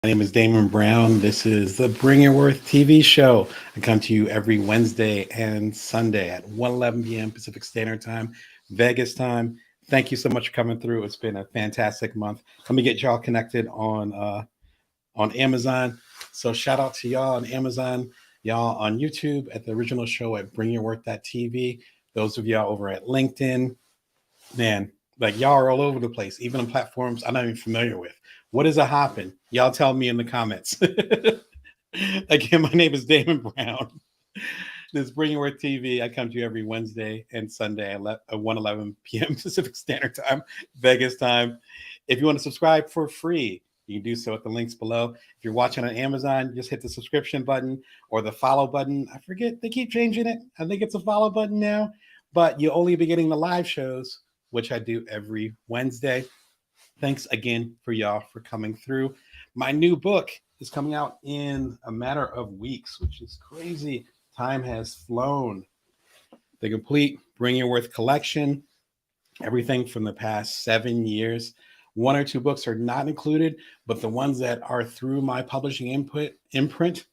My name is Damon Brown. This is the Bring Your Worth TV show. I come to you every Wednesday and Sunday at 1:11 p.m. Pacific Standard Time, Vegas time. Thank you so much for coming through. It's been a fantastic month. Let me get y'all connected on Amazon. So shout out to y'all on Amazon, y'all on YouTube at the original show at bringyourworth.tv. Those of y'all over at LinkedIn, man, like y'all are all over the place, even on platforms I'm not even familiar with. What is a hopping? Y'all tell me in the comments. Again, my name is Damon Brown. This is Bring Your Worth TV. I come to you every Wednesday and Sunday at 1:11 p.m. Pacific Standard Time, Vegas time. If you want to subscribe for free, you can do so at the links below. If you're watching on Amazon, just hit the subscription button or the follow button. I forget, they keep changing it. I think it's a follow button now, but you'll only be getting the live shows, which I do every Wednesday. Thanks again for y'all for coming through. My new book is coming out in a matter of weeks, which is crazy. Time has flown. The complete Bring Your Worth collection, everything from the past 7 years. One or two books are not included, but the ones that are through my publishing imprint,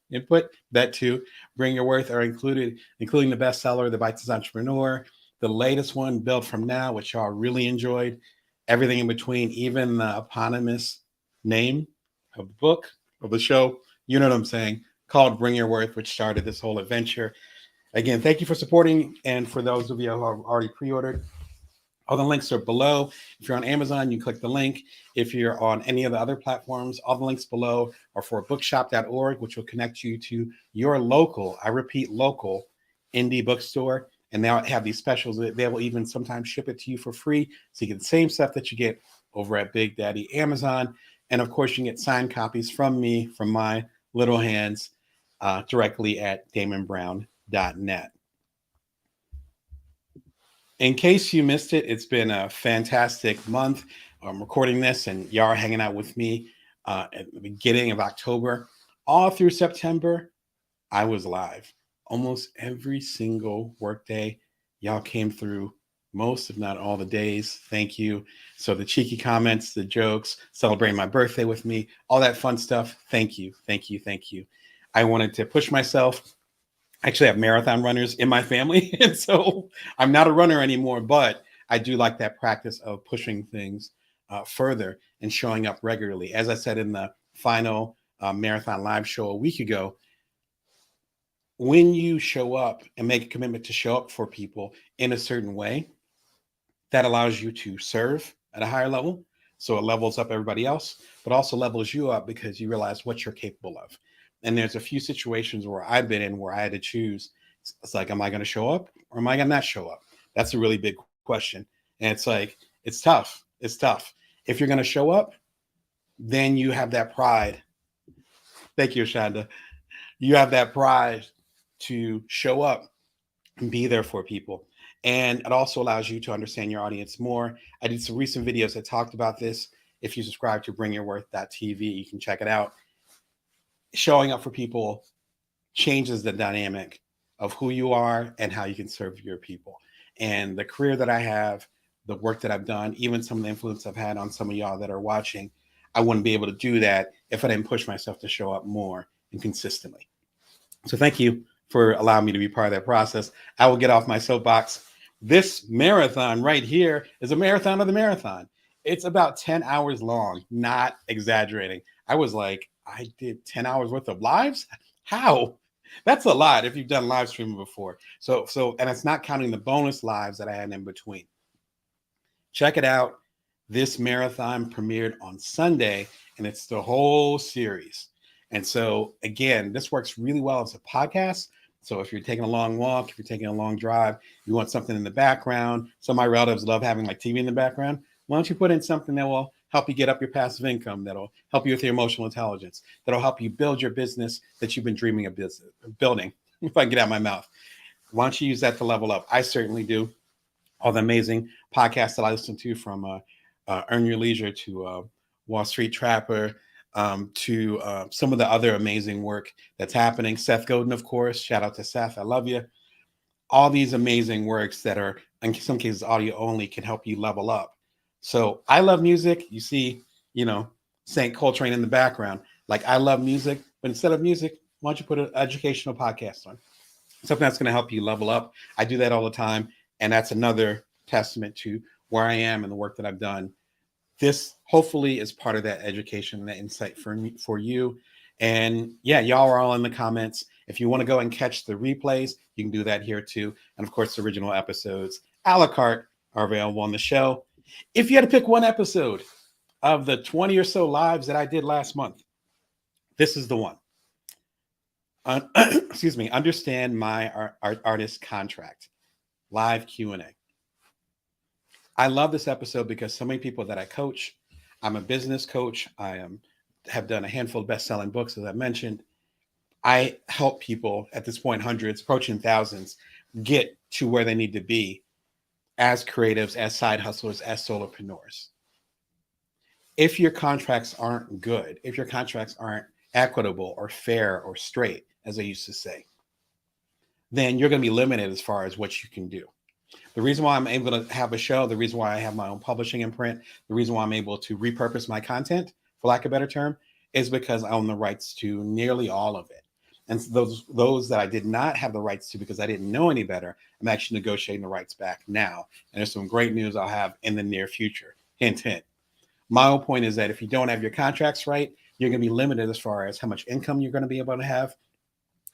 that too, Bring Your Worth are included, including the bestseller, The Bite-Sized Entrepreneur, the latest one, Build From Now, which y'all really enjoyed, everything in between, even the eponymous name of the book, of the show, you know what I'm saying, called Bring Your Worth, which started this whole adventure. Again, thank you for supporting. And for those of you who have already pre-ordered, all the links are below. If you're on Amazon, you click the link. If you're on any of the other platforms, all the links below are for bookshop.org, which will connect you to your local, I repeat, local indie bookstore. And they'll have these specials. They will even sometimes ship it to you for free. So you get the same stuff that you get over at Big Daddy Amazon. And of course, you can get signed copies from me, from my little hands, directly at damonbrown.net. In case you missed it, it's been a fantastic month. I'm recording this, and y'all are hanging out with me at the beginning of October. All through September, I was live. Almost every single workday, y'all came through most, if not all, the days. Thank you. So the cheeky comments, the jokes, celebrating my birthday with me, all that fun stuff. Thank you. Thank you. Thank you. I wanted to push myself. I actually have marathon runners in my family. And so I'm not a runner anymore, but I do like that practice of pushing things further and showing up regularly. As I said in the final marathon live show a week ago, when you show up and make a commitment to show up for people in a certain way, that allows you to serve at a higher level. So it levels up everybody else, but also levels you up because you realize what you're capable of. And there's a few situations where I've been in where I had to choose. It's like, am I going to show up or am I going to not show up? That's a really big question. And it's like, it's tough. It's tough. If you're going to show up, then you have that pride. Thank you, Shonda. You have that pride to show up and be there for people. And it also allows you to understand your audience more. I did some recent videos that talked about this. If you subscribe to bringyourworth.tv, you can check it out. Showing up for people changes the dynamic of who you are and how you can serve your people. And the career that I have, the work that I've done, even some of the influence I've had on some of y'all that are watching, I wouldn't be able to do that if I didn't push myself to show up more and consistently. So thank you for allowing me to be part of that process. I will get off my soapbox. This marathon right here is a marathon of the marathon. It's about 10 hours long, not exaggerating. I was like, I did 10 hours worth of lives? How? That's a lot if you've done live streaming before. So, and it's not counting the bonus lives that I had in between. Check it out. This marathon premiered on Sunday, and it's the whole series. And so, again, this works really well as a podcast. So if you're taking a long walk, if you're taking a long drive, you want something in the background. Some of my relatives love having like TV in the background. Why don't you put in something that will help you get up your passive income, that'll help you with your emotional intelligence, that'll help you build your business that you've been dreaming of building, if I can get out my mouth. Why don't you use that to level up? I certainly do. All the amazing podcasts that I listen to, from Earn Your Leisure to Wall Street Trapper, to some of the other amazing work that's happening. Seth Godin, of course. Shout out to Seth. I love you. All these amazing works that are, in some cases, audio only can help you level up. So I love music. You see, St. Coltrane in the background. Like, I love music, but instead of music, why don't you put an educational podcast on? Something that's going to help you level up. I do that all the time. And that's another testament to where I am and the work that I've done. This hopefully is part of that education and that insight for me, for you. And yeah, y'all are all in the comments. If you want to go and catch the replays, you can do that here too. And of course, the original episodes a la carte are available on the show. If you had to pick one episode of the 20 or so lives that I did last month, this is the one. Excuse me, understand my artist contract, live Q&A. I love this episode because so many people that I coach, I'm a business coach. Have done a handful of best-selling books, as I mentioned. I help people at this point, hundreds, approaching thousands, get to where they need to be as creatives, as side hustlers, as solopreneurs. If your contracts aren't good, if your contracts aren't equitable or fair or straight, as I used to say, then you're going to be limited as far as what you can do. The reason why I'm able to have a show, the reason why I have my own publishing imprint, the reason why I'm able to repurpose my content, for lack of a better term, is because I own the rights to nearly all of it. And those that I did not have the rights to because I didn't know any better, I'm actually negotiating the rights back now. And there's some great news I'll have in the near future. Hint, hint. My whole point is that if you don't have your contracts right, you're going to be limited as far as how much income you're going to be able to have,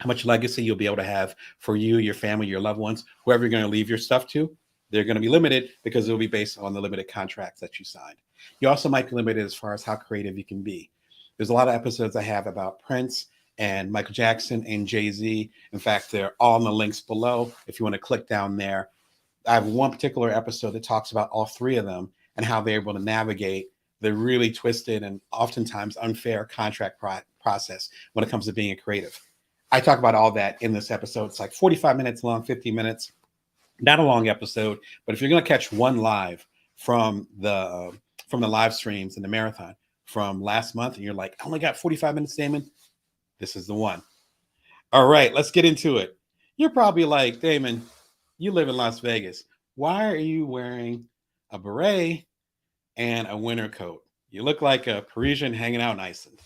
how much legacy you'll be able to have for you, your family, your loved ones, whoever you're going to leave your stuff to. They're going to be limited because it'll be based on the limited contracts that you signed. You also might be limited as far as how creative you can be. There's a lot of episodes I have about Prince and Michael Jackson and Jay-Z. In fact, they're all in the links below if you want to click down there. I have one particular episode that talks about all three of them and how they're able to navigate the really twisted and oftentimes unfair contract process when it comes to being a creative. I talk about all that in this episode. It's like 45 minutes long, 50 minutes. Not a long episode, but if you're going to catch one live from the live streams and the marathon from last month, and you're like, I only got 45 minutes, Damon, this is the one. All right, let's get into it. You're probably like, Damon, you live in Las Vegas. Why are you wearing a beret and a winter coat? You look like a Parisian hanging out in Iceland.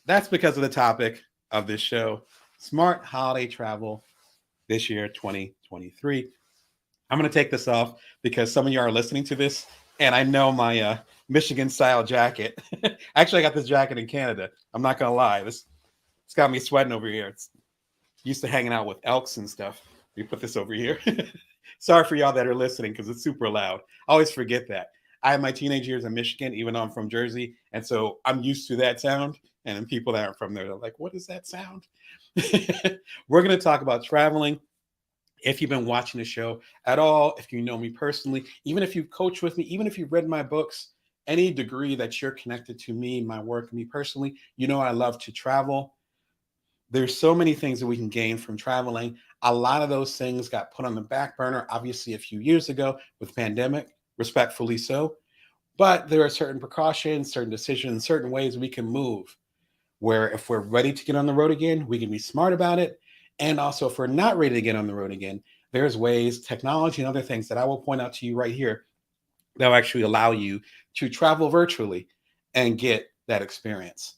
That's because of the topic of this show, smart holiday travel this year, 2023. I'm going to take this off because some of you are listening to this, and I know my Michigan style jacket. Actually, I got this jacket in Canada. I'm not going to lie. It's got me sweating over here. It's used to hanging out with elks and stuff. We put this over here. Sorry for y'all that are listening because it's super loud. I always forget that. I have my teenage years in Michigan, even though I'm from Jersey. And so I'm used to that sound. And then people that aren't from there, they're like, what is that sound? We're going to talk about traveling. If you've been watching the show at all, if you know me personally, even if you've coached with me, even if you've read my books, any degree that you're connected to me, my work, me personally, you know I love to travel. There's so many things that we can gain from traveling. A lot of those things got put on the back burner, obviously, a few years ago with pandemic, respectfully so. But there are certain precautions, certain decisions, certain ways we can move where if we're ready to get on the road again, we can be smart about it. And also, if we're not ready to get on the road again, there's ways, technology, and other things that I will point out to you right here that will actually allow you to travel virtually and get that experience.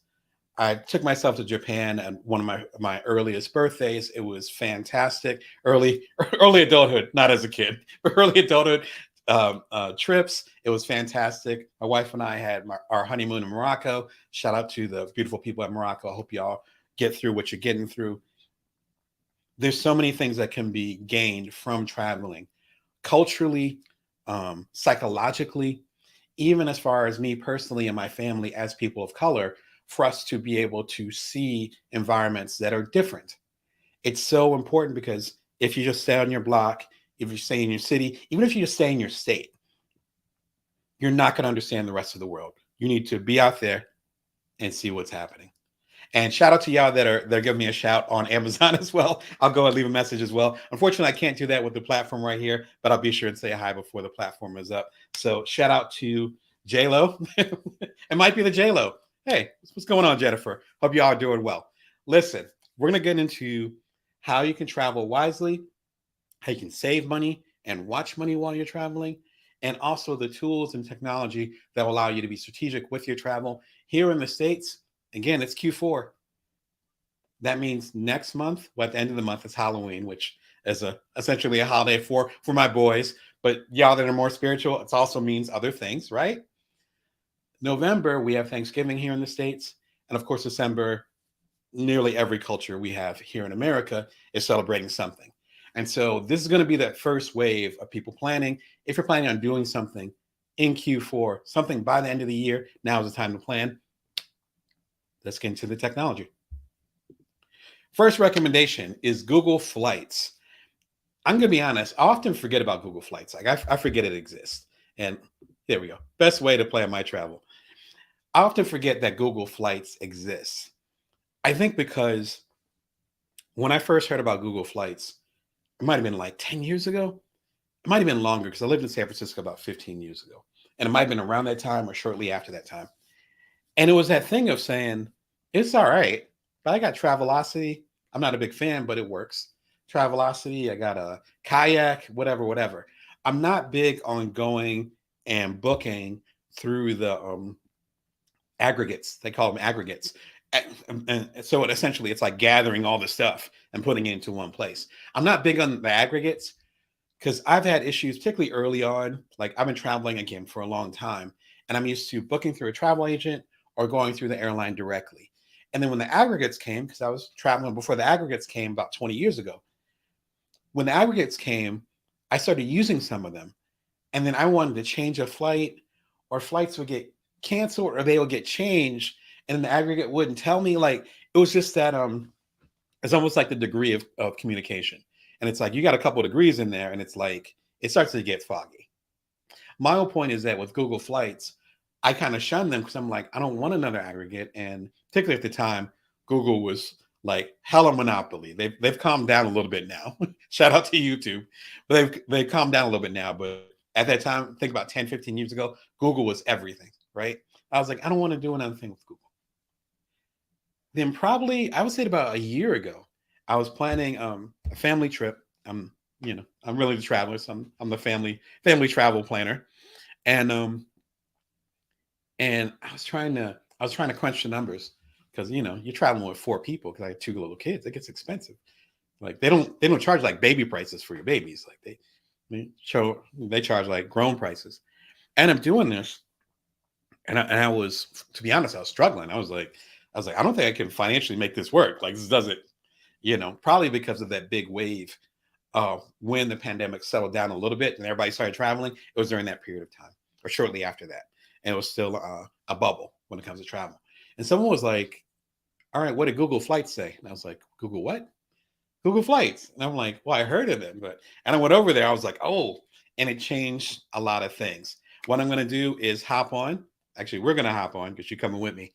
I took myself to Japan at one of my earliest birthdays. It was fantastic. Early adulthood, not as a kid, but early adulthood trips. It was fantastic. My wife and I had our honeymoon in Morocco. Shout out to the beautiful people at Morocco. I hope y'all get through what you're getting through. There's so many things that can be gained from traveling, culturally, psychologically, even as far as me personally and my family as people of color, for us to be able to see environments that are different. It's so important because if you just stay on your block, if you stay in your city, even if you just stay in your state, you're not going to understand the rest of the world. You need to be out there and see what's happening. And shout out to y'all they're giving me a shout on Amazon as well. I'll go and leave a message as well. Unfortunately, I can't do that with the platform right here, but I'll be sure and say hi before the platform is up. So shout out to J-Lo. It might be the J-Lo. Hey, what's going on, Jennifer? Hope y'all are doing well. Listen, we're going to get into how you can travel wisely, how you can save money and watch money while you're traveling, and also the tools and technology that will allow you to be strategic with your travel. Here in the States, Again, it's Q4. That means next month, well, at the end of the month, is Halloween, which is essentially a holiday for my boys. But y'all that are more spiritual, it also means other things, right? November, we have Thanksgiving here in the States. And of course, December, nearly every culture we have here in America is celebrating something. And so this is going to be that first wave of people planning. If you're planning on doing something in Q4, something by the end of the year, now is the time to plan. Let's get into the technology. First recommendation is Google Flights. I'm going to be honest, I often forget about Google Flights. Like I forget it exists. And there we go. Best way to plan my travel. I often forget that Google Flights exists. I think because when I first heard about Google Flights, it might have been like 10 years ago. It might have been longer because I lived in San Francisco about 15 years ago. And it might have been around that time or shortly after that time. And it was that thing of saying, it's all right, but I got Travelocity. I'm not a big fan, but it works. Travelocity, I got a kayak, whatever. I'm not big on going and booking through the aggregates. They call them aggregates. And so essentially it's like gathering all the stuff and putting it into one place. I'm not big on the aggregates because I've had issues, particularly early on. Like I've been traveling again for a long time, and I'm used to booking through a travel agent or going through the airline directly. And then when the aggregates came, because I was traveling before the aggregates came about 20 years ago, when the aggregates came, I started using some of them. And then I wanted to change a flight, or flights would get canceled or they would get changed. And the aggregate wouldn't tell me. Like it was just that it's almost like the degree of communication. And it's like you got a couple of degrees in there, and it's like it starts to get foggy. My whole point is that with Google Flights, I kind of shun them because I'm like, I don't want another aggregate. And particularly at the time, Google was like hella monopoly. They've calmed down a little bit now. Shout out to YouTube. But they've calmed down a little bit now. But at that time, think about 10, 15 years ago, Google was everything, right? I was like, I don't want to do another thing with Google. Then probably I would say about a year ago, I was planning a family trip. I'm really the traveler, so I'm the family travel planner. And I was trying to crunch the numbers because you're traveling with four people because I have two little kids. It gets expensive. Like they don't charge like baby prices for your babies. Like they charge like grown prices. And I'm doing this, and I was, to be honest, I was struggling. I was like, I don't think I can financially make this work. Like this doesn't, probably because of that big wave when the pandemic settled down a little bit and everybody started traveling. It was during that period of time or shortly after that. And it was still a bubble when it comes to travel. And someone was like, all right, what did Google Flights say? And I was like, Google what? Google Flights. And I'm like, well, I heard of them. And I went over there. I was like, oh, and it changed a lot of things. What I'm going to do is hop on. Actually, we're going to hop on because you're coming with me.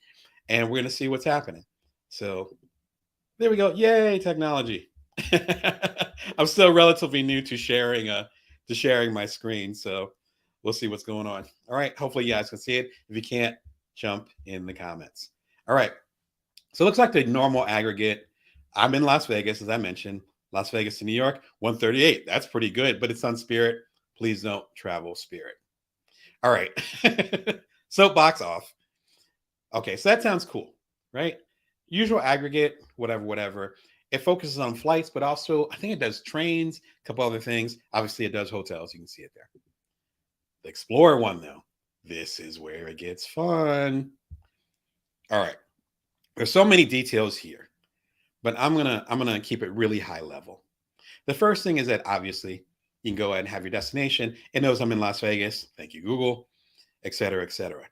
And we're going to see what's happening. So there we go. Yay, technology. I'm still relatively new to sharing my screen. So we'll see what's going on. All right. Hopefully you guys can see it. If you can't, jump in the comments. All right. So it looks like the normal aggregate. I'm in Las Vegas, as I mentioned. Las Vegas to New York, 138. That's pretty good, but it's on Spirit. Please don't travel Spirit. All right. Soapbox off. Okay, so that sounds cool, right? Usual aggregate, whatever. It focuses on flights, but also I think it does trains, a couple other things. Obviously, it does hotels. You can see it there. The Explorer one, though, this is where it gets fun. All right. There's so many details here, but I'm gonna keep it really high level. The first thing is that obviously you can go ahead and have your destination. It knows I'm in Las Vegas. Thank you, Google, et cetera, et cetera.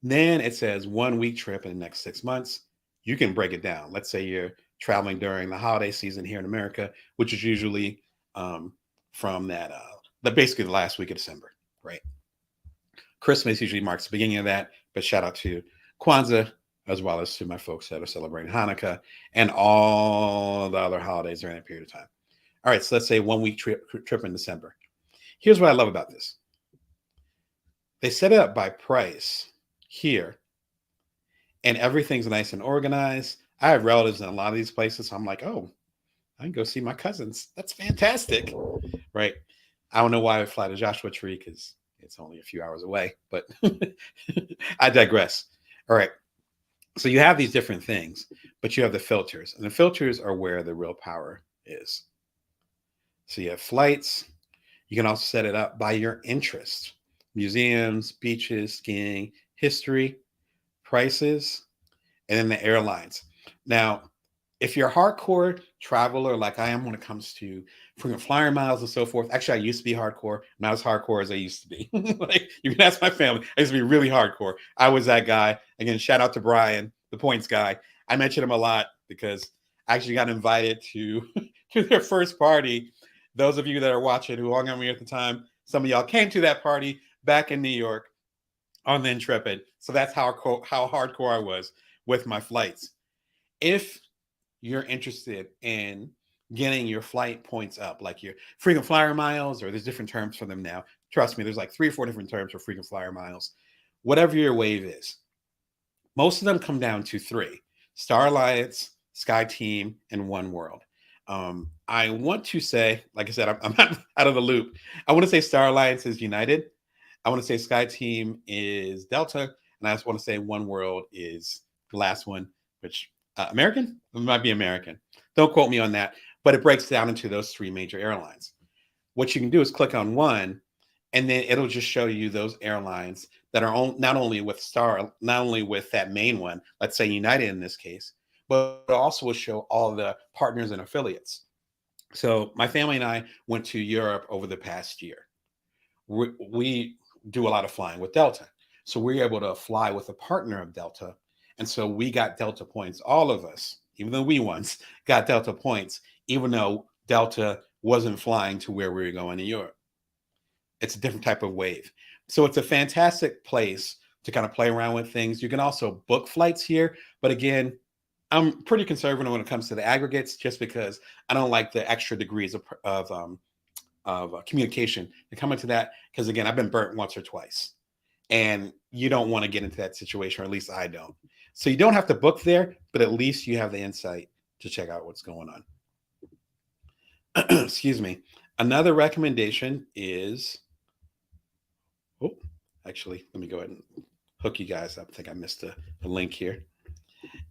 Then it says 1 week trip in the next 6 months. You can break it down. Let's say you're traveling during the holiday season here in America, which is usually from basically the last week of December, right? Christmas usually marks the beginning of that, but shout out to Kwanzaa, as well as to my folks that are celebrating Hanukkah and all the other holidays during that period of time. All right, so let's say 1 week trip in December. Here's what I love about this. They set it up by price here, and everything's nice and organized. I have relatives in a lot of these places, so I'm like, oh, I can go see my cousins. That's fantastic, right? I don't know why I would fly to Joshua Tree because it's only a few hours away, but I digress. All right. So you have these different things, but you have the filters, and the filters are where the real power is. So you have flights. You can also set it up by your interest: museums, beaches, skiing, history, prices, and then the airlines. Now, if you're a hardcore traveler like I am when it comes to frequent flyer miles and so forth, actually, I used to be hardcore, not as hardcore as I used to be. Like, you can ask my family, I used to be really hardcore. I was that guy. Again, shout out to Brian, the points guy. I mention him a lot because I actually got invited to to their first party. Those of you that are watching who hung on me at the time, some of y'all came to that party back in New York on the Intrepid. So that's how hardcore I was with my flights. If you're interested in getting your flight points up, like your frequent flyer miles, or there's different terms for them now. Trust me, there's like 3 or 4 different terms for frequent flyer miles. Whatever your wave is, most of them come down to 3: Star Alliance, Sky Team, and One World. I want to say, like I said, I'm not out of the loop. I want to say Star Alliance is United. I want to say Sky Team is Delta, and I just want to say One World is the last one, which American? It might be American. Don't quote me on that, but it breaks down into those 3 major airlines. What you can do is click on one, and then it'll just show you those airlines that are not only with Star, not only with that main one, let's say United in this case, but it also will show all the partners and affiliates. So my family and I went to Europe over the past year. We do a lot of flying with Delta. So we're able to fly with a partner of Delta. And so we got Delta points, all of us, even though we once got Delta points, even though Delta wasn't flying to where we were going in Europe. It's a different type of wave. So it's a fantastic place to kind of play around with things. You can also book flights here. But again, I'm pretty conservative when it comes to the aggregates, just because I don't like the extra degrees of communication to come into that. Because again, I've been burnt once or twice, and you don't want to get into that situation, or at least I don't. So you don't have to book there, but at least you have the insight to check out what's going on. Excuse me. Another recommendation is, oh, actually, let me go ahead and hook you guys up. I think I missed a link here.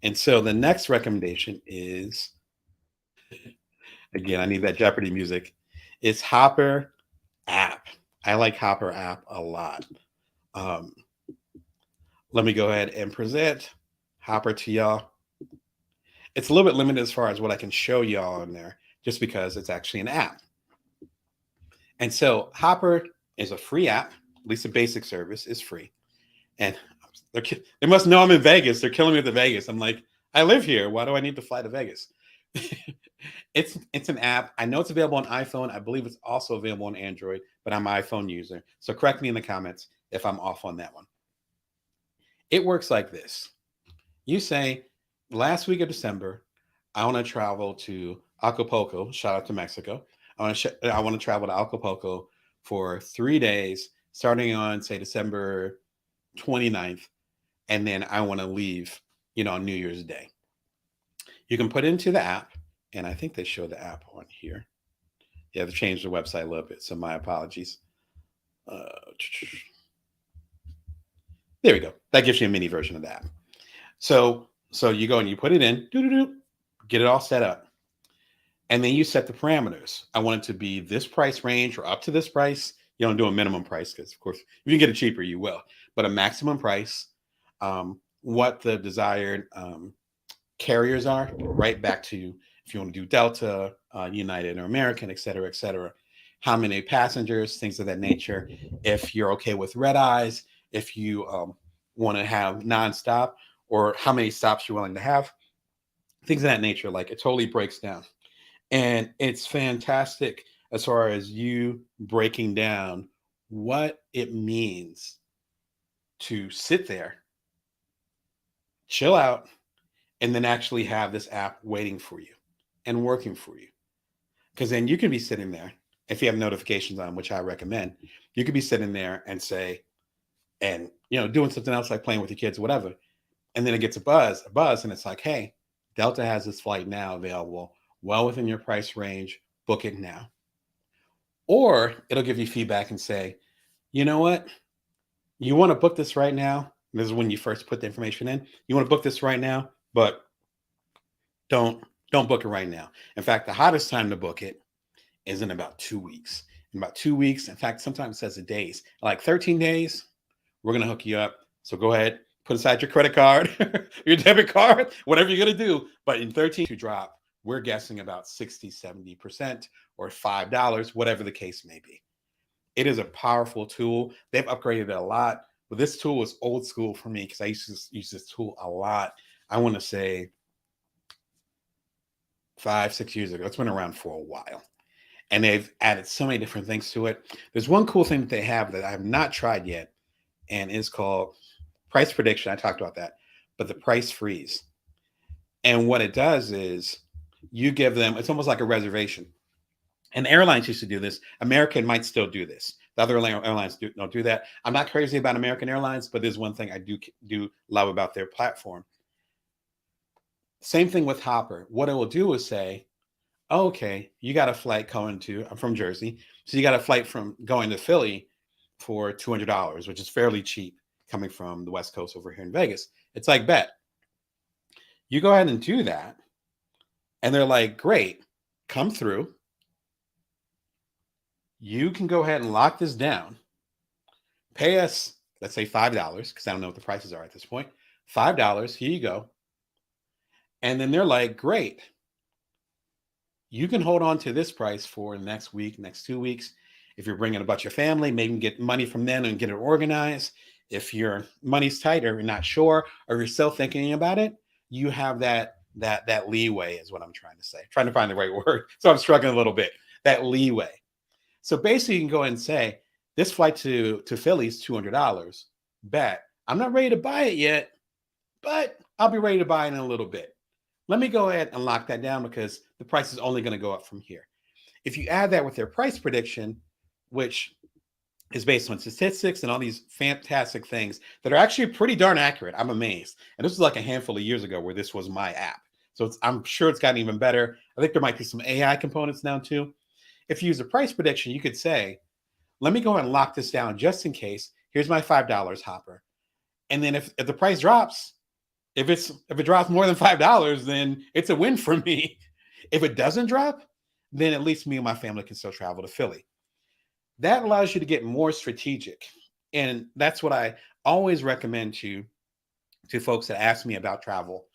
And so the next recommendation is, again, I need that Jeopardy music. It's Hopper app. I like Hopper app a lot. Um, Let me go ahead and present Hopper to y'all. It's a little bit limited as far as what I can show y'all in there, just because it's actually an app. And so Hopper is a free app. At least the basic service is free. And they must know I'm in Vegas. They're killing me at the Vegas. I'm like, I live here. Why do I need to fly to Vegas? It's an app. I know it's available on iPhone. I believe it's also available on Android, but I'm an iPhone user. So correct me in the comments if I'm off on that one. It works like this. You say, last week of December, I want to travel to Acapulco. Shout out to Mexico. I want to travel to Acapulco for 3 days, starting on, say, December 29th, and then I want to leave, on New Year's Day. You can put it into the app, and I think they show the app on here. Yeah, they changed the website a little bit, so my apologies. There we go. That gives you a mini version of that. So you go and you put it in, get it all set up. And then you set the parameters. I want it to be this price range or up to this price. You don't do a minimum price because, of course, if you can get it cheaper, you will. But a maximum price, what the desired carriers are, right back to if you want to do Delta, United, or American, et cetera, how many passengers, things of that nature. If you're okay with red eyes, if you want to have nonstop, or how many stops you're willing to have, things of that nature. Like, it totally breaks down. And it's fantastic as far as you breaking down what it means to sit there, chill out, and then actually have this app waiting for you and working for you. Because then you can be sitting there, if you have notifications on, which I recommend, you could be sitting there and say, and doing something else like playing with your kids or whatever. And then it gets a buzz, and it's like, hey, Delta has this flight now available, well within your price range, book it now. Or it'll give you feedback and say, you know what? You want to book this right now? And this is when you first put the information in. You want to book this right now, but don't don't book it right now. In fact, the hottest time to book it is in about 2 weeks. In about 2 weeks, in fact, sometimes it says the days, like 13 days, we're gonna hook you up. So go ahead, put aside your credit card, your debit card, whatever you're gonna do. But in 13 to drop, we're guessing about 60, 70% or $5, whatever the case may be. It is a powerful tool. They've upgraded it a lot, but this tool was old school for me because I used to use this tool a lot. I want to say 5, 6 years ago. It's been around for a while. And they've added so many different things to it. There's one cool thing that they have that I have not tried yet, and it's called price prediction. I talked about that, but the price freeze. And what it does is you give them, it's almost like a reservation. And airlines used to do this. American might still do this. The other airlines don't do that. I'm not crazy about American Airlines, but there's one thing I do love about their platform. Same thing with Hopper. What it will do is say, oh, okay, you got a flight going to, I'm from Jersey, so you got a flight from going to Philly for $200, which is fairly cheap coming from the West Coast over here in Vegas. It's like, bet. You go ahead and do that. And they're like, great, come through. You can go ahead and lock this down. Pay us, let's say $5, because I don't know what the prices are at this point. $5, here you go. And then they're like, great. You can hold on to this price for the next week, next 2 weeks. If you're bringing a bunch of family, maybe get money from them and get it organized. If your money's tight or you're not sure, or you're still thinking about it, you have that leeway is what I'm trying to say. Trying to find the right word. So I'm struggling a little bit. That leeway. So basically you can go ahead and say, this flight to Philly is $200. Bet. I'm not ready to buy it yet, but I'll be ready to buy it in a little bit. Let me go ahead and lock that down because the price is only going to go up from here. If you add that with their price prediction, which is based on statistics and all these fantastic things that are actually pretty darn accurate, I'm amazed. And this was like a handful of years ago where this was my app. So I'm sure it's gotten even better. I think there might be some AI components now too. If you use a price prediction, you could say, let me go ahead and lock this down just in case. Here's my $5, Hopper. And then if the price drops, if it drops more than $5, then it's a win for me. If it doesn't drop, then at least me and my family can still travel to Philly. That allows you to get more strategic. And that's what I always recommend to folks that ask me about travel,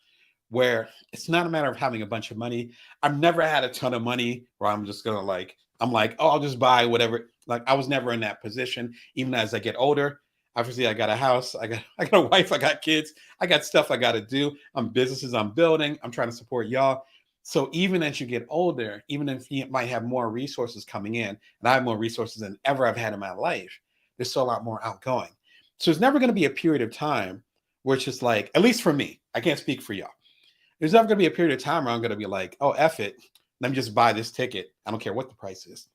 where it's not a matter of having a bunch of money. I've never had a ton of money where I'm just going to I'm like, oh, I'll just buy whatever. Like I was never in that position. Even as I get older, obviously I got a house, I got a wife, I got kids, I got stuff I got to do. I'm businesses I'm building. I'm trying to support y'all. So even as you get older, even if you might have more resources coming in, and I have more resources than ever I've had in my life, there's still a lot more outgoing. So it's never going to be a period of time where it's just like, at least for me, I can't speak for y'all. There's never going to be a period of time where I'm going to be like, oh, F it. Let me just buy this ticket. I don't care what the price is.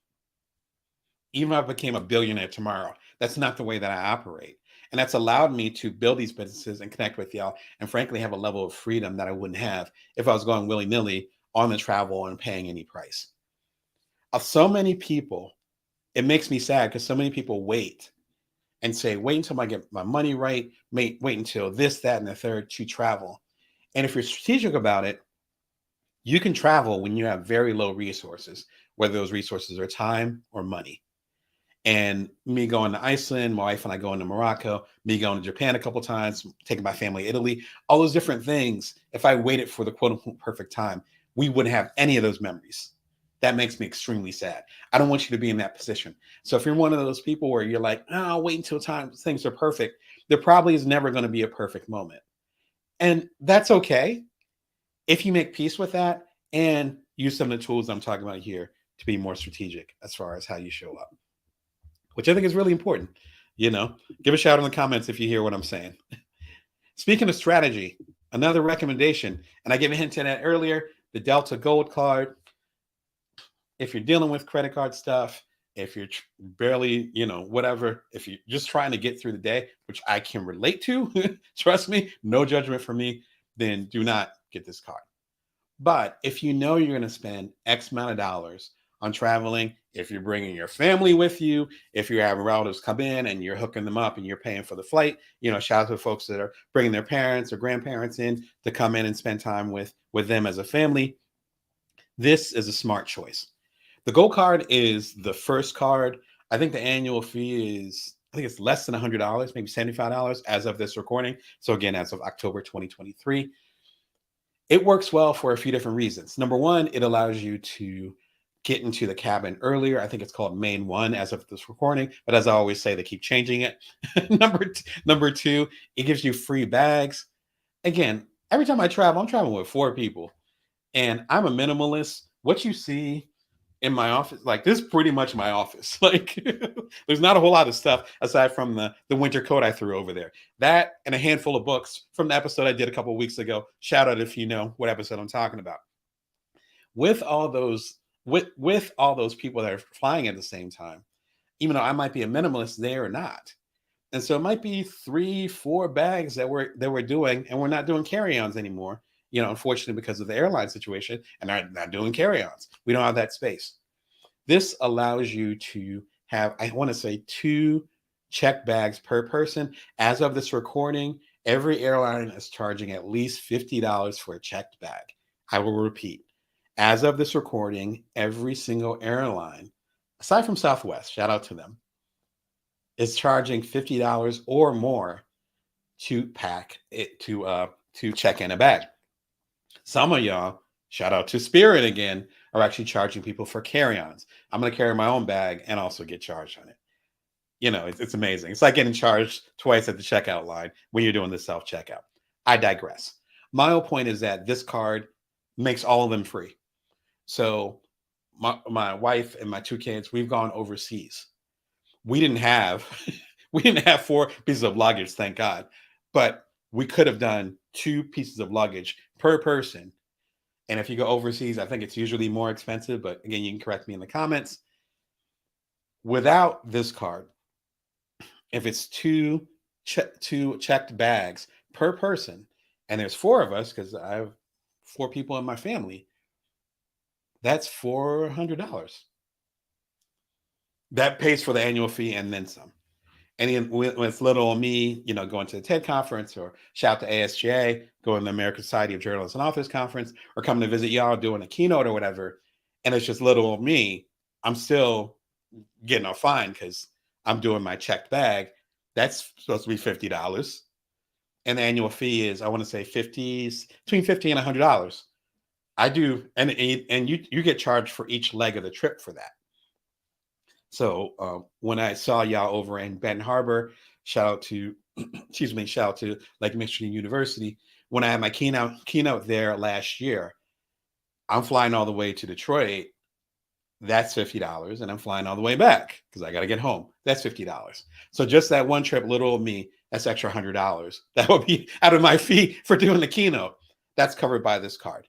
Even if I became a billionaire tomorrow, that's not the way that I operate. And that's allowed me to build these businesses and connect with y'all and frankly have a level of freedom that I wouldn't have if I was going willy-nilly on the travel and paying any price. Of so many people, it makes me sad because so many people wait and say, wait until I get my money right, wait until this, that, and the third to travel. And if you're strategic about it, you can travel when you have very low resources, whether those resources are time or money. And me going to Iceland, my wife and I going to Morocco, me going to Japan a couple of times, taking my family to Italy, all those different things. If I waited for the quote unquote perfect time, we wouldn't have any of those memories. That makes me extremely sad. I don't want you to be in that position. So if you're one of those people where you're like, oh, I'll wait until things are perfect, there probably is never going to be a perfect moment. And that's okay if you make peace with that and use some of the tools I'm talking about here to be more strategic as far as how you show up, which I think is really important. Give a shout in the comments if you hear what I'm saying. Speaking of strategy, another recommendation, and I gave a hint to that earlier, the Delta Gold Card. If you're dealing with credit card stuff, if you're barely, whatever, if you're just trying to get through the day, which I can relate to, trust me, no judgment from me, then do not get this card. But if you know you're going to spend X amount of dollars on traveling, If you're bringing your family with you, if you're having relatives come in and you're hooking them up and you're paying for the flight, shout out to folks that are bringing their parents or grandparents in to come in and spend time with them as a family. This is a smart choice. The Gold card is the first card. I think the annual fee is, I think it's less than $100, maybe $75 as of this recording. So again, as of October 2023, it works well for a few different reasons. Number one, it allows you to get into the cabin earlier. I think it's called Main 1 as of this recording, but as I always say, they keep changing it. Number two, it gives you free bags. Again, every time I travel, I'm traveling with 4 people, and I'm a minimalist. What you see in my office, like, this is pretty much my office. Like, there's not a whole lot of stuff aside from the winter coat I threw over there. That and a handful of books from the episode I did a couple of weeks ago. Shout out if you know what episode I'm talking about. With all those with all those people that are flying at the same time, even though I might be a minimalist, they are not. And so it might be 3, 4 bags that we're doing, and we're not doing carry-ons anymore. Unfortunately, because of the airline situation, and they're not doing carry-ons. We don't have that space. This allows you to have, I want to say, 2 check bags per person. As of this recording, every airline is charging at least $50 for a checked bag. I will repeat. As of this recording, every single airline, aside from Southwest, shout out to them, is charging $50 or more to pack it to check in a bag. Some of y'all, shout out to Spirit again, are actually charging people for carry-ons. I'm going to carry my own bag and also get charged on it. It's amazing. It's like getting charged twice at the checkout line when you're doing the self-checkout. I digress. My whole point is that this card makes all of them free. So my wife and my 2 kids, we've gone overseas. We didn't have 4 pieces of luggage, thank God. But we could have done 2 pieces of luggage per person. And if you go overseas, I think it's usually more expensive. But again, you can correct me in the comments. Without this card, if it's 2 checked bags per person, and there's 4 of us, because I have 4 people in my family, that's $400. That pays for the annual fee and then some. And then with little old me, going to the TED conference, or shout to ASJA, going to the American Society of Journalists and Authors conference, or coming to visit y'all doing a keynote or whatever, and it's just little old me, I'm still getting a fine because I'm doing my checked bag. That's supposed to be $50. And the annual fee is, I want to say, between $50 and $100. I do, and you get charged for each leg of the trip for that. So when I saw y'all over in Benton Harbor, shout out to Lake Michigan University. When I had my keynote there last year, I'm flying all the way to Detroit. That's $50, and I'm flying all the way back because I got to get home. That's $50. So just that one trip, little old me, that's extra $100. That would be out of my fee for doing the keynote. That's covered by this card.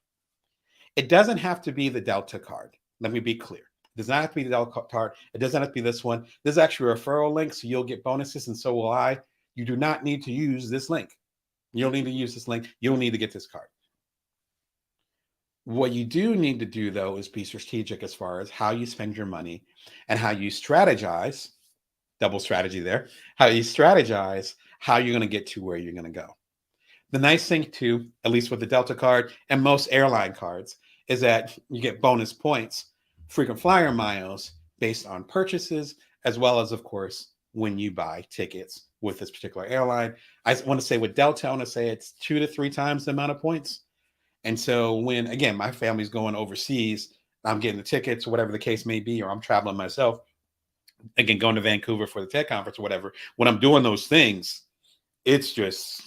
It doesn't have to be the Delta card. Let me be clear. It does not have to be the Delta card. It doesn't have to be this one. This is actually a referral link, so you'll get bonuses, and so will I. You do not need to use this link. You don't need to use this link. You don't need to get this card. What you do need to do, though, is be strategic as far as how you spend your money and how you strategize, double strategy there, how you strategize how you're going to get to where you're going to go. The nice thing, too, at least with the Delta card and most airline cards, is that you get bonus points, frequent flyer miles based on purchases, as well as, of course, when you buy tickets with this particular airline. I want to say with Delta, I want to say it's 2 to 3 times the amount of points. And so when, again, my family's going overseas, I'm getting the tickets, whatever the case may be, or I'm traveling myself, again, going to Vancouver for the TED conference or whatever, when I'm doing those things, it's just,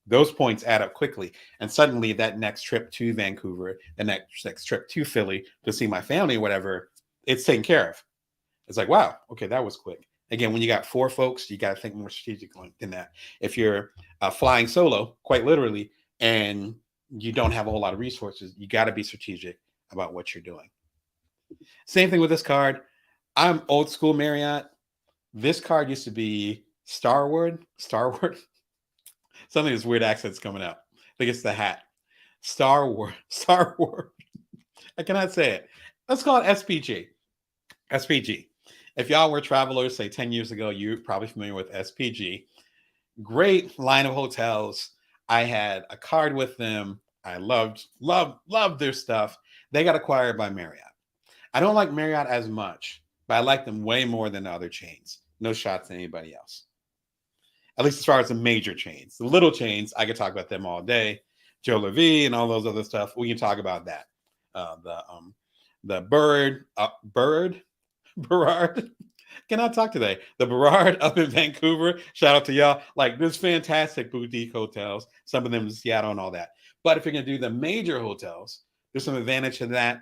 those points add up quickly. And suddenly that next trip to Vancouver, the next trip to Philly to see my family or whatever, it's taken care of. It's like, wow, okay, that was quick. Again, when you got 4 folks, you got to think more strategically than that. If you're flying solo, quite literally, and you don't have a whole lot of resources, you got to be strategic about what you're doing. Same thing with this card. I'm old school Marriott. This card used to be Starward. Something this weird accent's coming out. I think it's the hat. Starward. I cannot say it. Let's call it SPG. SPG. If y'all were travelers, say 10 years ago, you're probably familiar with SPG. Great line of hotels. I had a card with them. I loved their stuff. They got acquired by Marriott. I don't like Marriott as much, but I like them way more than the other chains. No shots at anybody else. At least as far as the major chains. The little chains, I could talk about them all day. Joe Levy and all those other stuff. We can talk about that. The Bird Berard. Can I talk today? The Berard up in Vancouver. Shout out to y'all. Like, there's fantastic boutique hotels, some of them in Seattle and all that. But if you're going to do the major hotels, there's some advantage to that.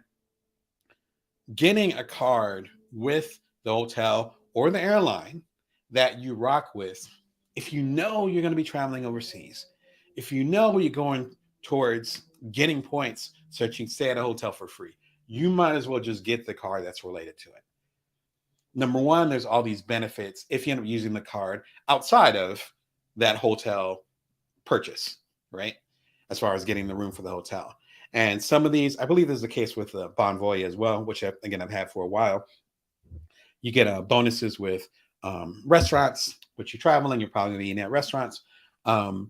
Getting a card with the hotel or the airline that you rock with, if you know you're going to be traveling overseas, if you know you're going towards getting points so that you can stay at a hotel for free, you might as well just get the card that's related to it. Number one, there's all these benefits if you end up using the card outside of that hotel purchase, right? As far as getting the room for the hotel. And some of these, I believe this is the case with Bonvoy as well, which again, I've had for a while. You get bonuses with restaurants, which you're traveling, you're probably eating at restaurants. You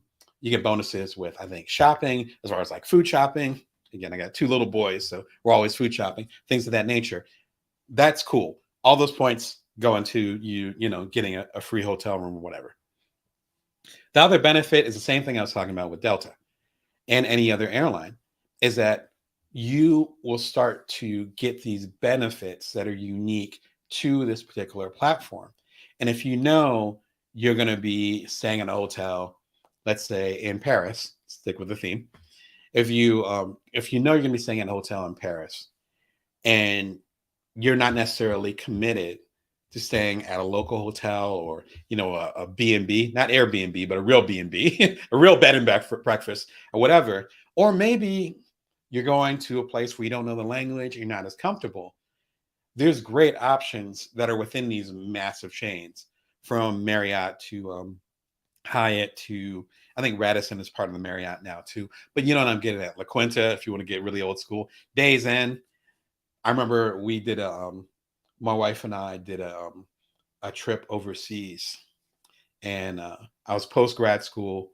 get bonuses with, I think, shopping, as far as like food shopping. Again, I got two little boys, so we're always food shopping, things of that nature. That's cool. All those points go into you getting a free hotel room or whatever. The other benefit is the same thing I was talking about with Delta and any other airline, is that you will start to get these benefits that are unique to this particular platform. And if you know you're going to be staying in a hotel, let's say in Paris, stick with the theme. If you know you're going to be staying in a hotel in Paris and you're not necessarily committed to staying at a local hotel or, a B&B, not Airbnb, but a real B&B, a real bed and breakfast or whatever. Or maybe you're going to a place where you don't know the language, you're not as comfortable. There's great options that are within these massive chains, from Marriott to Hyatt to, I think Radisson is part of the Marriott now too. But you know what I'm getting at? La Quinta, if you want to get really old school. Days Inn. I remember we did my wife and I did a trip overseas, and I was post grad school,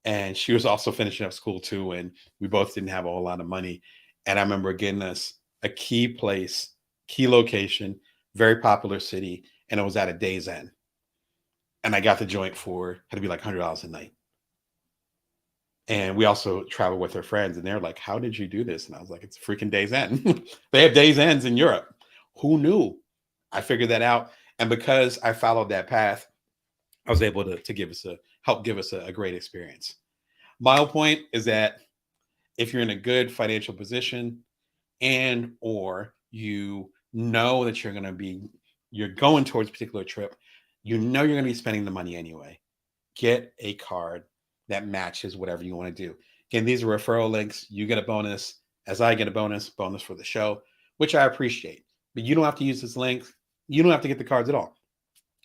and she was also finishing up school too, and we both didn't have a whole lot of money. And I remember getting us a key place, key location, very popular city, and it was at a Days Inn. And I got the joint had to be like $100 a night. And we also traveled with her friends, and they're like, "How did you do this?" And I was like, "It's freaking Days Inn." They have Days Inns in Europe. Who knew? I figured that out, and because I followed that path, I was able to help give us a great experience. My whole point is that if you're in a good financial position, and or you know that you're going towards a particular trip, you're going to be spending the money anyway, get a card that matches whatever you want to do. Again, these are referral links. You get a bonus, as I get a bonus for the show, which I appreciate. But you don't have to use this link. You don't have to get the cards at all.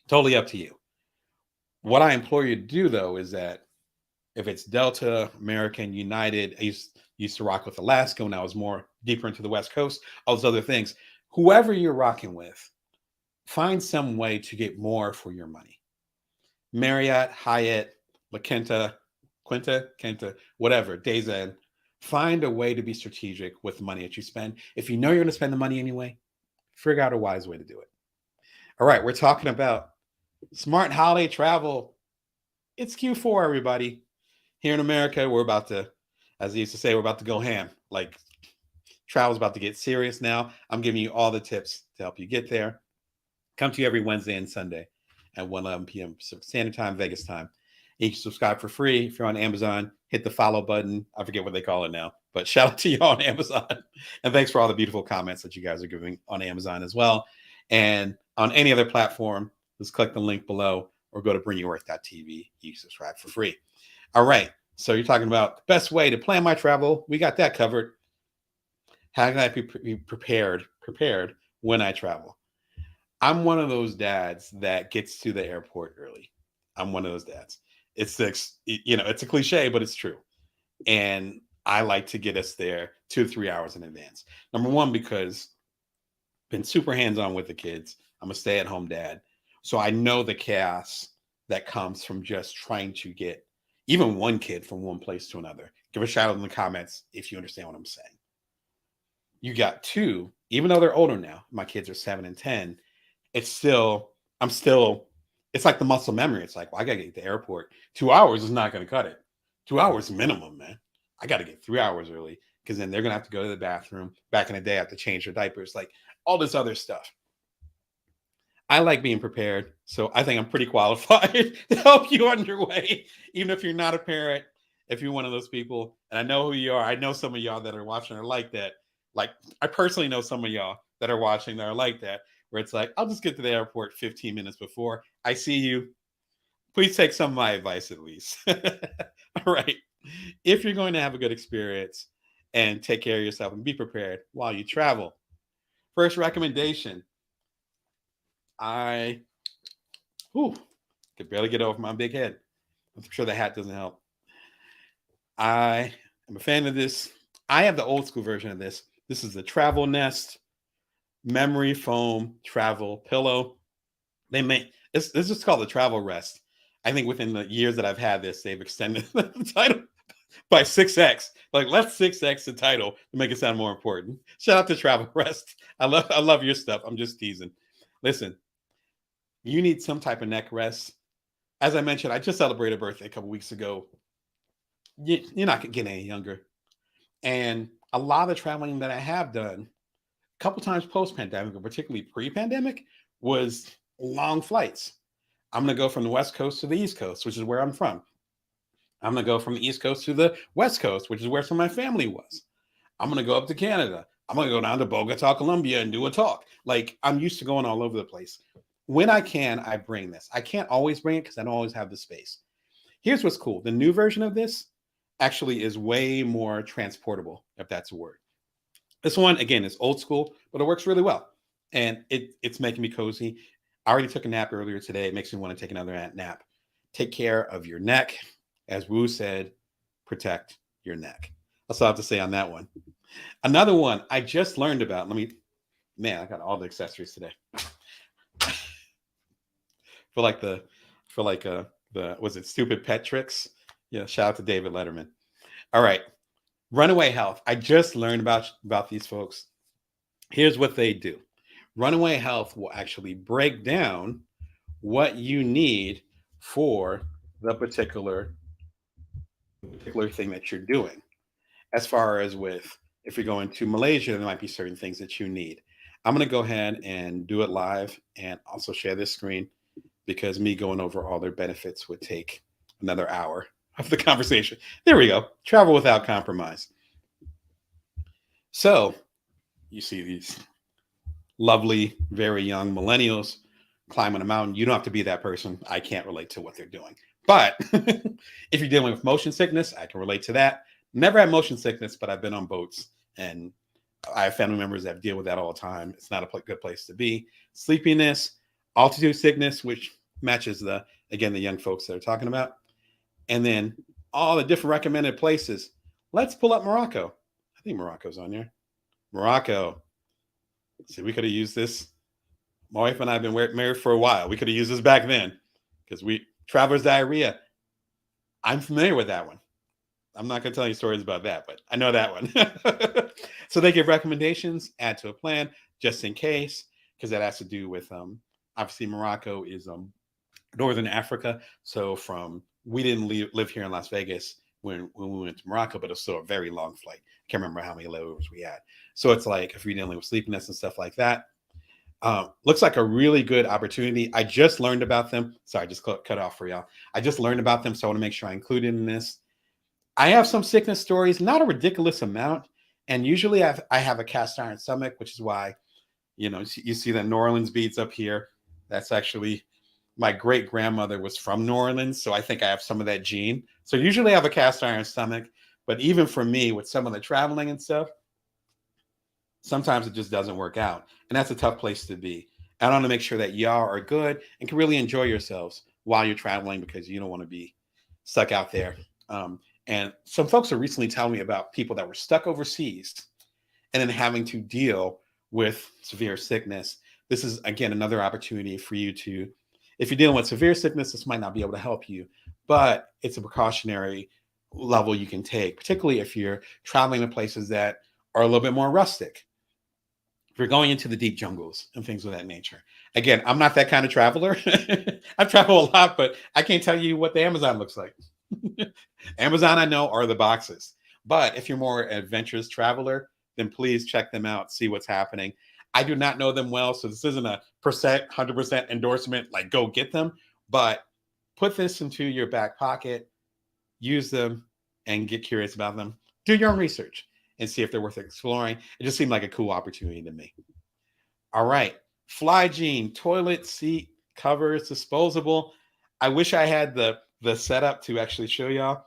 Totally up to you. What I implore you to do, though, is that if it's Delta, American, United, I used to rock with Alaska when I was more deeper into the West Coast, all those other things. Whoever you're rocking with, find some way to get more for your money. Marriott, Hyatt, La Quinta, whatever, Days Inn. Find a way to be strategic with the money that you spend. If you know you're going to spend the money anyway, figure out a wise way to do it. All right, we're talking about smart holiday travel. It's Q4, everybody. Here in America, we're about to, as I used to say, we're about to go ham. Like, travel's about to get serious now. I'm giving you all the tips to help you get there. Come to you every Wednesday and Sunday at 1:11 p.m. Pacific Standard Time, Vegas time. You can subscribe for free. If you're on Amazon, hit the follow button. I forget what they call it now, but shout out to you on Amazon. And thanks for all the beautiful comments that you guys are giving on Amazon as well. And on any other platform, just click the link below or go to bringyourworth.tv. You can subscribe for free. All right. So you're talking about the best way to plan my travel. We got that covered. How can I be prepared when I travel? I'm one of those dads that gets to the airport early. I'm one of those dads. It's a cliche, but it's true. And I like to get us there 2 to 3 hours in advance. Number one, because Been super hands-on with the kids. I'm a stay-at-home dad. So I know the chaos that comes from just trying to get even one kid from one place to another. Give a shout out in the comments if you understand what I'm saying. You got two, even though they're older now, my kids are 7 and 10. It's still, I'm still, it's like the muscle memory. It's like, well, I gotta get to the airport. 2 hours is not gonna cut it. 2 hours minimum, man. I gotta get 3 hours early because then they're gonna have to go to the bathroom. Back in the day, I have to change their diapers, like all this other stuff. I like being prepared, so I think I'm pretty qualified to help you on your way, even if you're not a parent. If you're one of those people, and I know who you are, I know some of y'all that are watching are like that. Like I personally know some of y'all that are watching that are like that, where it's like, I'll just get to the airport 15 minutes before I see you. Please take some of my advice at least. All right. If you're going to have a good experience and take care of yourself and be prepared while you travel, first recommendation, I could barely get over my big head. I'm sure the hat doesn't help. I am a fan of this. I have the old school version of this. This is the Travel Nest memory foam travel pillow. They make this is called the Travel Rest. I think within the years that I've had this, they've extended the title by 6x. Like let's 6x the title to make it sound more important. Shout out to Travel Rest. I love your stuff. I'm just teasing. Listen, you need some type of neck rest. As I mentioned, I just celebrated a birthday a couple weeks ago. You're not getting any younger. And a lot of the traveling that I have done a couple times post-pandemic, or particularly pre-pandemic, was long flights. I'm going to go from the West Coast to the East Coast, which is where I'm from. I'm going to go from the East Coast to the West Coast, which is where some of my family was. I'm going to go up to Canada. I'm going to go down to Bogota, Colombia, and do a talk. Like I'm used to going all over the place. When I can, I bring this. I can't always bring it because I don't always have the space. Here's what's cool. The new version of this actually is way more transportable, if that's a word. This one, again, is old school, but it works really well. And it's making me cozy. I already took a nap earlier today. It makes me want to take another nap. Take care of your neck. As Wu said, protect your neck. That's all I have to say on that one. Another one I just learned about. I got all the accessories today. Was it Stupid Pet Tricks? Yeah, shout out to David Letterman. All right. Runaway Health. I just learned about these folks. Here's what they do. Runaway Health will actually break down what you need for the particular thing that you're doing. As far as with, if you're going to Malaysia, there might be certain things that you need. I'm going to go ahead and do it live and also share this screen because me going over all their benefits would take another hour of the conversation. There we go. Travel without compromise. So you see these lovely, very young millennials climbing a mountain. You don't have to be that person. I can't relate to what they're doing. But if you're dealing with motion sickness, I can relate to that. Never had motion sickness, but I've been on boats and I have family members that deal with that all the time. It's not a good place to be. Sleepiness, altitude sickness, which matches the young folks that are talking about. And then all the different recommended places. Let's pull up Morocco. I think Morocco's on here. Morocco. See, we could have used this. My wife and I have been married for a while. We could have used this back then because traveler's diarrhea. I'm familiar with that one. I'm not going to tell you stories about that, but I know that one. So they give recommendations, add to a plan just in case, because that has to do with, obviously Morocco is Northern Africa. So we didn't live here in Las Vegas when we went to Morocco, but it was still a very long flight. I can't remember how many layovers we had. So it's like, if you're dealing with sleepiness and stuff like that, looks like a really good opportunity. I just learned about them. Sorry, I just cut off for y'all. I just learned about them, so I want to make sure I include it in this. I have some sickness stories, not a ridiculous amount. And usually I have a cast iron stomach, which is why, you see the New Orleans beads up here. That's actually, my great grandmother was from New Orleans. So I think I have some of that gene. So usually I have a cast iron stomach, but even for me with some of the traveling and stuff, sometimes it just doesn't work out. And that's a tough place to be. I want to make sure that y'all are good and can really enjoy yourselves while you're traveling because you don't want to be stuck out there. And some folks are recently telling me about people that were stuck overseas and then having to deal with severe sickness, this is again another opportunity for you to, if you're dealing with severe sickness, this might not be able to help you, but it's a precautionary level you can take, particularly if you're traveling to places that are a little bit more rustic. If you're going into the deep jungles and things of that nature. Again, I'm not that kind of traveler. I've traveled a lot, but I can't tell you what the Amazon looks like. Amazon, I know, are the boxes. But if you're more adventurous traveler, then please check them out, see what's happening. I do not know them well, so this isn't a 100% endorsement, like go get them, but put this into your back pocket, use them, and get curious about them. Do your own research and see if they're worth exploring. It just seemed like a cool opportunity to me. All right. Flygene toilet seat covers, disposable. I wish I had the setup to actually show y'all,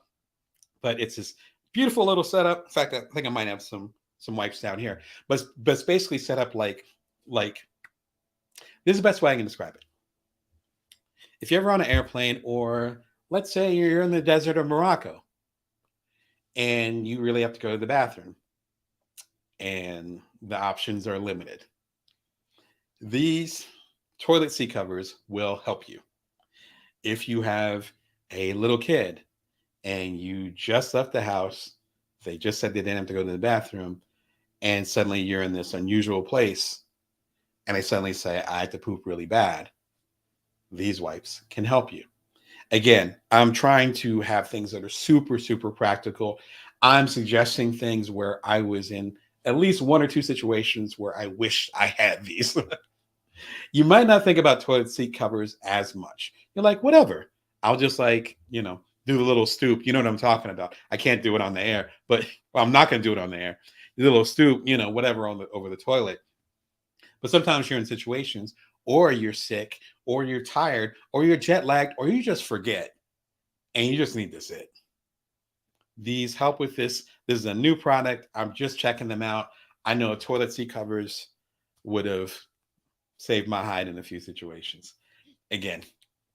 but it's this beautiful little setup. In fact, I think I might have some wipes down here, but it's basically set up like this is the best way I can describe it. If you're ever on an airplane, or let's say you're in the desert of Morocco and you really have to go to the bathroom and the options are limited, these toilet seat covers will help you. If you have a little kid and you just left the house, they just said they didn't have to go to the bathroom, and suddenly you're in this unusual place and they suddenly say, I had to poop really bad, these wipes can help you. Again, I'm trying to have things that are super, super practical. I'm suggesting things where I was in at least one or two situations where I wished I had these. You might not think about toilet seat covers as much. You're like, whatever. I'll just do the little stoop. You know what I'm talking about. I can't do it on the air, but well, I'm not going to do it on the air. The little stoop, whatever over the toilet. But sometimes you're in situations, or you're sick, or you're tired, or you're jet lagged, or you just forget, and you just need to sit. These help with this. This is a new product. I'm just checking them out. I know toilet seat covers would have saved my hide in a few situations. Again,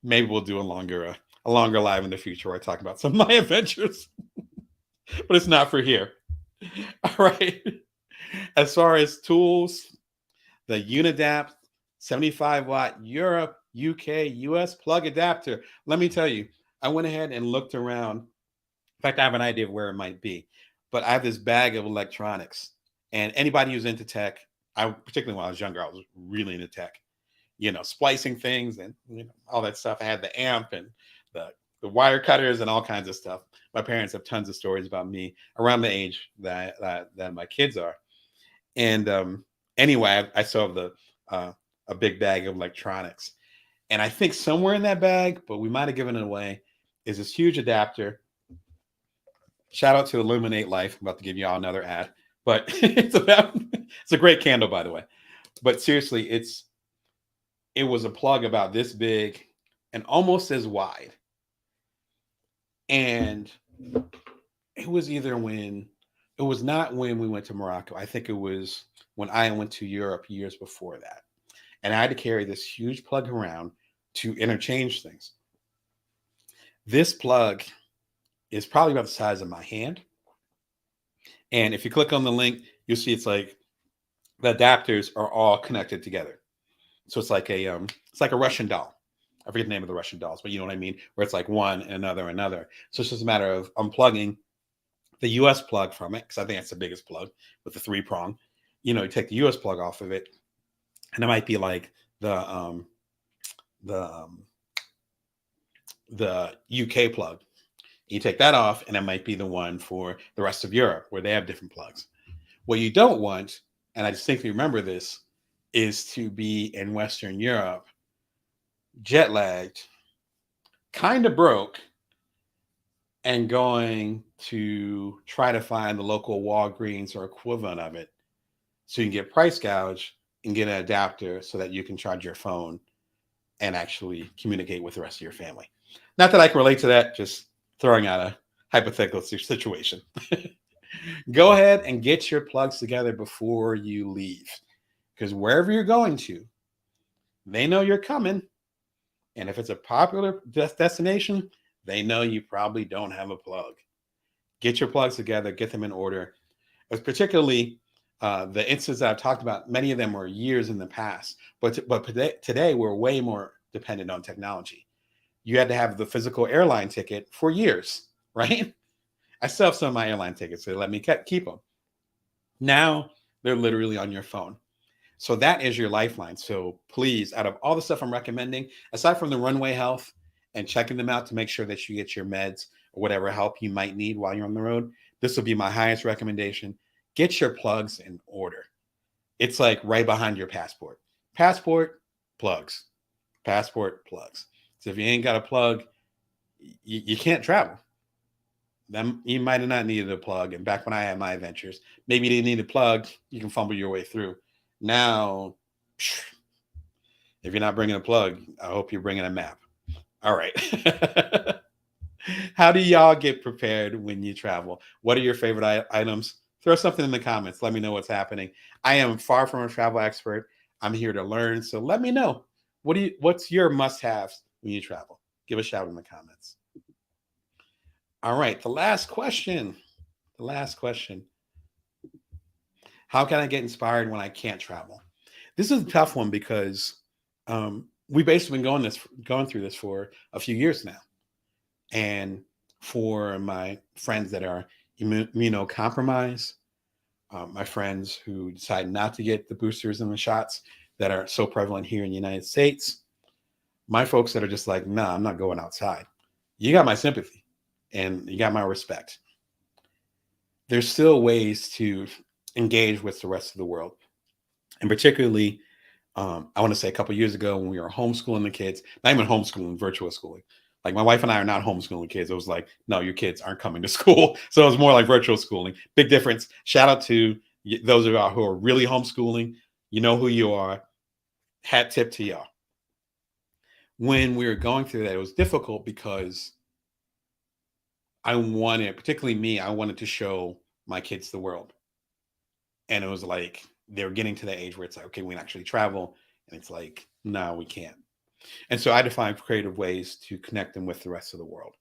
maybe we'll do a longer live in the future where I talk about some of my adventures, but it's not for here. All right. As far as tools, the Unadapt 75-watt Europe, UK, US plug adapter. Let me tell you, I went ahead and looked around. In fact, I have an idea of where it might be, but I have this bag of electronics, and anybody who's into tech, particularly when I was younger, I was really into tech, splicing things and all that stuff. I had the amp and the wire cutters and all kinds of stuff. My parents have tons of stories about me around the age that my kids are. And anyway, I still have a big bag of electronics. And I think somewhere in that bag, but we might have given it away, is this huge adapter. Shout out to Illuminate Life. I'm about to give you all another ad, but it's a great candle, by the way. But seriously, it was a plug about this big and almost as wide. And it was not when we went to Morocco. I think it was when I went to Europe years before that. And I had to carry this huge plug around to interchange things. This plug is probably about the size of my hand. And if you click on the link, you'll see it's like the adapters are all connected together. So it's like a Russian doll. I forget the name of the Russian dolls, but you know what I mean? Where it's like one, another. So it's just a matter of unplugging the US plug from it, because I think that's the biggest plug with the 3-prong. You take the US plug off of it, and it might be like the UK plug. You take that off, and it might be the one for the rest of Europe, where they have different plugs. What you don't want, and I distinctly remember this, is to be in Western Europe, jet lagged, kind of broke, and going to try to find the local Walgreens or equivalent of it so you can get price gouge and get an adapter so that you can charge your phone and actually communicate with the rest of your family. Not that I can relate to that, just throwing out a hypothetical situation. Go ahead and get your plugs together before you leave, because wherever you're going to, they know you're coming. And if it's a popular destination, they know you probably don't have a plug. Get your plugs together, get them in order. Particularly The instances that I've talked about, many of them were years in the past, but today we're way more dependent on technology. You had to have the physical airline ticket for years, right? I still have some of my airline tickets, so they let me keep them. Now they're literally on your phone. So that is your lifeline. So please, out of all the stuff I'm recommending, aside from the runway health and checking them out to make sure that you get your meds or whatever help you might need while you're on the road, this will be my highest recommendation. Get your plugs in order. It's like right behind your passport. Passport, plugs. Passport, plugs. So if you ain't got a plug, you can't travel. Then you might have not needed a plug. And back when I had my adventures, maybe you didn't need a plug. You can fumble your way through. Now, if you're not bringing a plug, I hope you're bringing a map. All right. How do y'all get prepared when you travel? What are your favorite items? Throw something in the comments. Let me know what's happening. I am far from a travel expert. I'm here to learn. So let me know. What's your must-haves when you travel? Give a shout in the comments. All right. The last question. How can I get inspired when I can't travel? This is a tough one because we've basically been going through this for a few years now. And for my friends that are immunocompromised, my friends who decide not to get the boosters and the shots that are so prevalent here in the United States, my folks that are just like, nah, I'm not going outside. You got my sympathy and you got my respect. There's still ways to engage with the rest of the world. And particularly, I want to say a couple of years ago when we were homeschooling the kids, not even homeschooling, virtual schooling. Like my wife and I are not homeschooling kids. It was like, no, your kids aren't coming to school. So it was more like virtual schooling. Big difference. Shout out to those of y'all who are really homeschooling. You know who you are. Hat tip to y'all. When we were going through that, it was difficult because particularly me, I wanted to show my kids the world. And it was like, they were getting to the age where it's like, okay, we can actually travel. And it's like, no, we can't. And so I had to find creative ways to connect them with the rest of the world.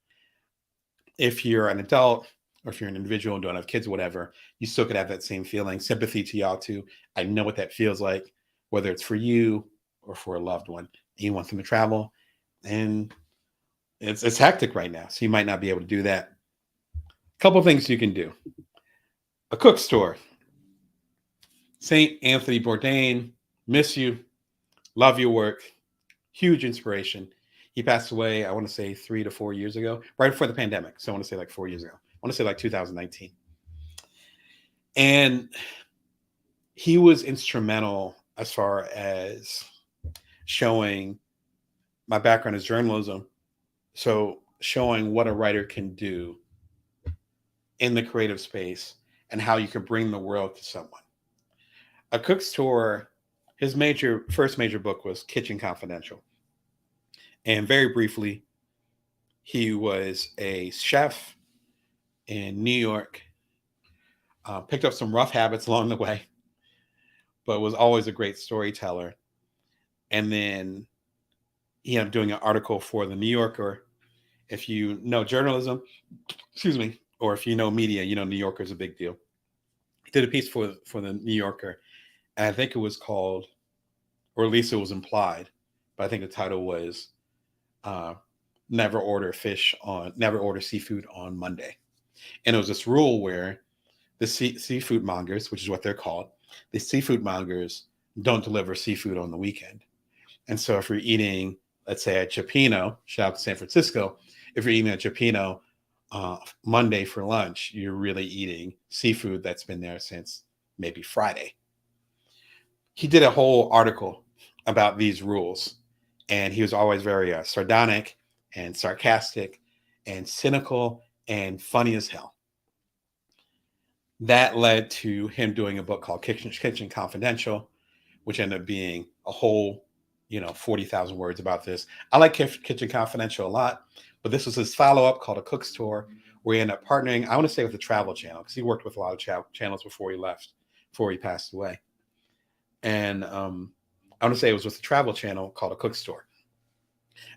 If you're an adult or if you're an individual and don't have kids or whatever, you still could have that same feeling. Sympathy to y'all too. I know what that feels like, whether it's for you or for a loved one. You want them to travel. And it's hectic right now. So you might not be able to do that. A couple of things you can do. A cook store. St. Anthony Bourdain, miss you. Love your work. Huge inspiration. He passed away, I want to say 3 to 4 years ago, right before the pandemic. So I want to say like 4 years ago. I want to say like 2019. And he was instrumental as far as showing my background is journalism. So showing what a writer can do in the creative space and how you can bring the world to someone. A cook's tour, his first major book was Kitchen Confidential. And very briefly, he was a chef in New York, picked up some rough habits along the way, but was always a great storyteller. And then he ended up doing an article for the New Yorker. If you know journalism, or if you know media, you know New Yorker is a big deal. He did a piece for the New Yorker, and I think it was called, or at least it was implied, but I think the title was never order seafood on Monday. And it was this rule where the seafood mongers, which is what they're called, the seafood mongers don't deliver seafood on the weekend. And so if you're eating, let's say at Cioppino, shout out to San Francisco, if you're eating at Cioppino Monday for lunch, you're really eating seafood that's been there since maybe Friday. He did a whole article about these rules, and he was always very sardonic and sarcastic and cynical and funny as hell. That led to him doing a book called Kitchen Confidential, which ended up being a whole 40,000 words about this. I like Kitchen Confidential a lot, but this was his follow-up called A Cook's Tour, where he ended up partnering, I want to say, with the Travel Channel, because he worked with a lot of channels before he passed away. And I want to say it was with the Travel Channel called A Cook's Tour.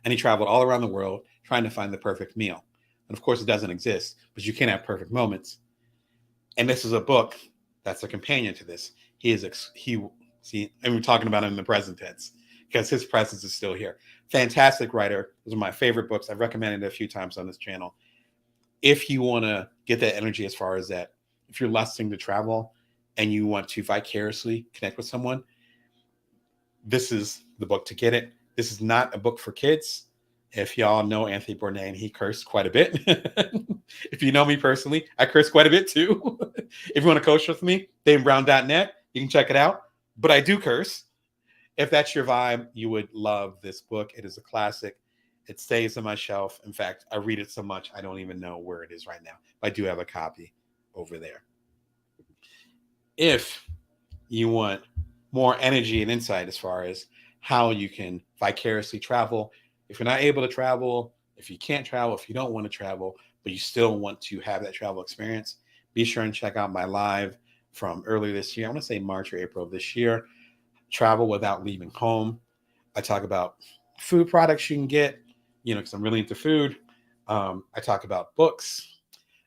And he traveled all around the world trying to find the perfect meal. And of course, it doesn't exist, but you can have perfect moments. And this is a book That's a companion to this. He is see, and we're talking about him in the present tense because his presence is still here. Fantastic writer. Those are my favorite books. I've recommended it a few times on this channel. If you want to get that energy, as far as that, if you're lusting to travel and you want to vicariously connect with someone, this is the book to get it. This is not a book for kids. If y'all know Anthony Bourdain, he cursed quite a bit. If you know me personally, I curse quite a bit too. If you want to coach with me, DamonBrown.net, you can check it out. But I do curse. If that's your vibe, you would love this book. It is a classic. It stays on my shelf. In fact, I read it so much, I don't even know where it is right now. I do have a copy over there. If you want more energy and insight as far as how you can vicariously travel, if you're not able to travel, if you can't travel, if you don't want to travel, but you still want to have that travel experience, be sure and check out my live from earlier this year. I want to say March or April of this year, Travel Without Leaving Home. I talk about food products you can get, because I'm really into food. I talk about books.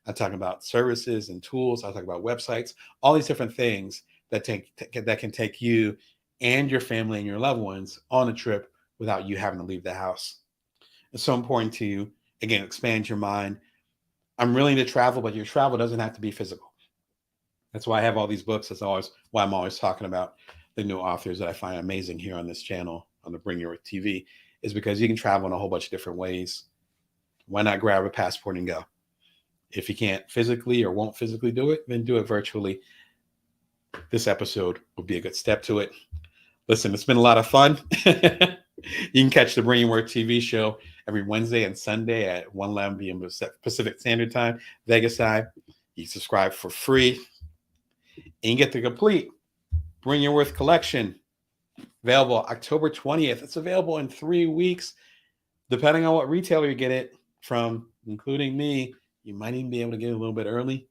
I talk about services and tools. I talk about websites, all these different things that can take you and your family and your loved ones on a trip without you having to leave the house. It's so important to, again, expand your mind. I'm willing to travel, but your travel doesn't have to be physical. That's why I have all these books. That's always why I'm always talking about the new authors that I find amazing here on this channel, on the Bring Your Worth TV, is because you can travel in a whole bunch of different ways. Why not grab a passport and go? If you can't physically or won't physically do it, then do it virtually. This episode would be a good step to it. Listen, it's been a lot of fun. You can catch the Bring Your Worth TV show every Wednesday and Sunday at 1:11 p.m. Pacific Standard Time, Vegas time. You can subscribe for free and you get the complete Bring Your Worth collection, available October 20th. It's available in 3 weeks. Depending on what retailer you get it from, including me, you might even be able to get it a little bit early.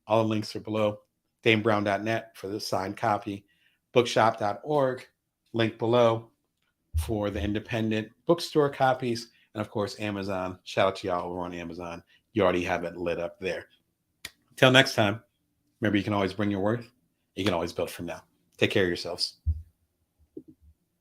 All the links are below. DamonBrown.net for the signed copy. Bookshop.org, link below for the independent bookstore copies. And of course, Amazon. Shout out to y'all over on Amazon. You already have it lit up there. Till next time, remember, you can always bring your worth. You can always build from now. Take care of yourselves.